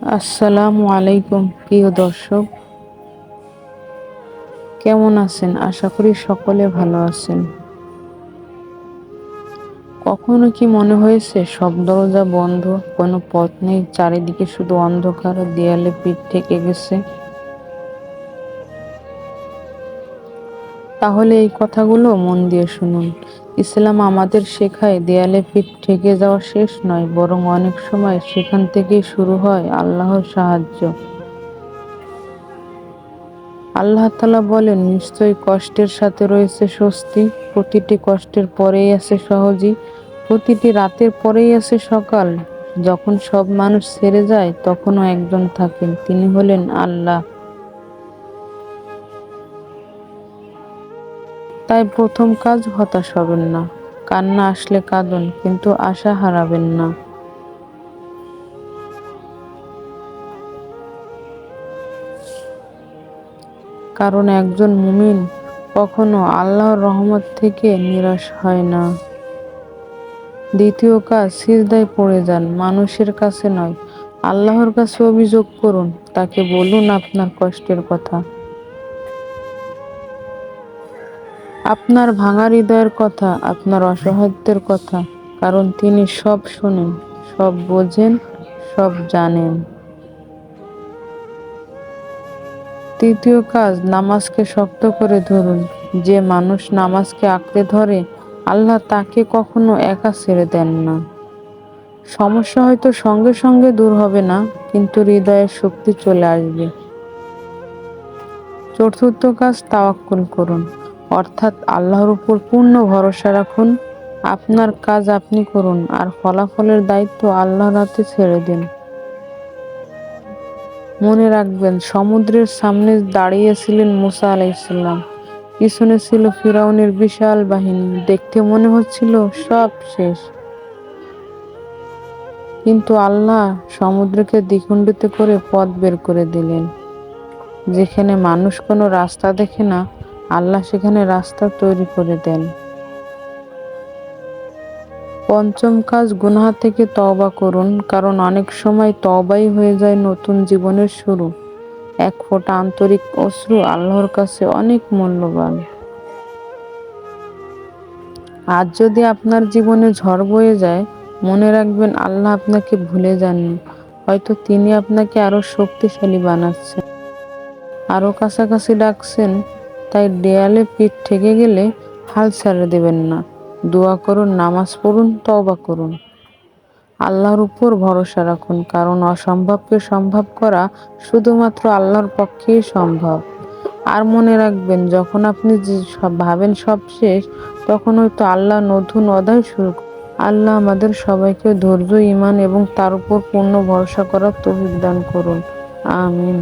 আসসালামু আলাইকুম প্রিয় দর্শক, কেমন আছেন? আশা করি সকলে ভালো আছেন। কখনো কি মনে হয়েছে সব দরজা বন্ধ, কোনো পথ নেই, চারিদিকে শুধু অন্ধকার, দেয়ালে পিঠ থেকে গেছে? তাহলে এই কথাগুলো মন দিয়ে শুনুন। ইসলাম আমাদের শেখায় দেয়ালে পিঠ থেকে যাওয়া শেষ নয়, বরং অনেক সময় সেখান থেকেই শুরু হয় আল্লাহর সাহায্য। আল্লাহ তাআলা বলেন, নিশ্চয়ই কষ্টের সাথে রয়েছে স্বস্তি, প্রতিটি কষ্টের পরেই আছে সহজই, প্রতিটি রাতের পরেই আছে সকাল। যখন সব মানুষ ছেড়ে যায় তখনও একজন থাকেন, তিনি হলেন আল্লাহ। তাই প্রথম কাজ, হতাশ হবেন না। কান্না আসলে কাঁদুন, কিন্তু আশা হারাবেন না। কারণ একজন মুমিন কখনো আল্লাহর রহমত থেকে নিরাশ হয় না। দ্বিতীয় কাজ, সিজদায় পড়ে যান, মানুষের কাছে নয়, আল্লাহর কাছে অভিযোগ করুন। তাকে বলুন আপনার কষ্টের কথা, আপনার ভাঙা হৃদয়ের কথা, আপনার অসহায়ত্বের কথা। কারণ তিনি সব শোনেন, সব বোঝেন, সব জানেন। তৃতীয় কাজ, নামাজকে শক্ত করে ধরুন। যে মানুষ নামাজকে আঁকড়ে ধরে, আল্লাহ তাকে কখনো একা ছেড়ে দেন না। সমস্যা হয়তো সঙ্গে সঙ্গে দূর হবে না, কিন্তু হৃদয়ের শক্তি চলে আসবে। চতুর্থ কাজ, তাওয়াক্কুল করুন, অর্থাৎ আল্লাহর উপর পূর্ণ ভরসা রাখুন। আপনার কাজ আপনি করুন, আর ফলাফলের দায়িত্ব আল্লাহর হাতে ছেড়ে দিন। মনে রাখবেন, সমুদ্রের সামনে দাঁড়িয়েছিলেন মুসা আলাইহিসসালাম, পিছনে ছিল ফিরআউনের বিশাল বাহিনী। দেখতে মনে হচ্ছিল সব শেষ, কিন্তু আল্লাহ সমুদ্রকে দ্বিখণ্ডিত করে পথ বের করে দিলেন। যেখানে মানুষ কোনো রাস্তা দেখে না, আল্লাহ সেখানে রাস্তা তৈরি করে দেন। পঞ্চম কাজ, গুনাহ থেকে তওবা করুন, কারণ অনেক সময় তওবাই হয়ে যায় নতুন জীবনের শুরু। এক ফোঁটা আন্তরিক অশ্রু আল্লাহর কাছে অনেক মূল্যবান। আজ যদি আপনার জীবনে ঝড় বয়ে যায়, মনে রাখবেন আল্লাহ আপনাকে ভুলে যাননি। হয়তো তিনি আপনাকে আরো শক্তিশালী বানাচ্ছেন, আরো কাছাকাছি ডাকছেন। তাই দেয়ালে পিঠ থেকে গেলে হাল ছেড়ে দেবেন না। দোয়া করুন, নামাজ পড়ুন, তওবা করুন। আল্লাহর উপর ভরসা রাখুন, কারণ অসম্ভবকে সম্ভব করা শুধুমাত্র আল্লাহর পক্ষেই সম্ভব। আর মনে রাখবেন, যখন আপনি ভাবেন সব শেষ, তখন হয়তো আল্লাহ নতুন অধ্যায় শুরু করেন। আল্লাহ আমাদের সবাইকে ধৈর্য, ঈমান এবং তার উপর পূর্ণ ভরসা করার তৌফিক দান করুন। আমিন।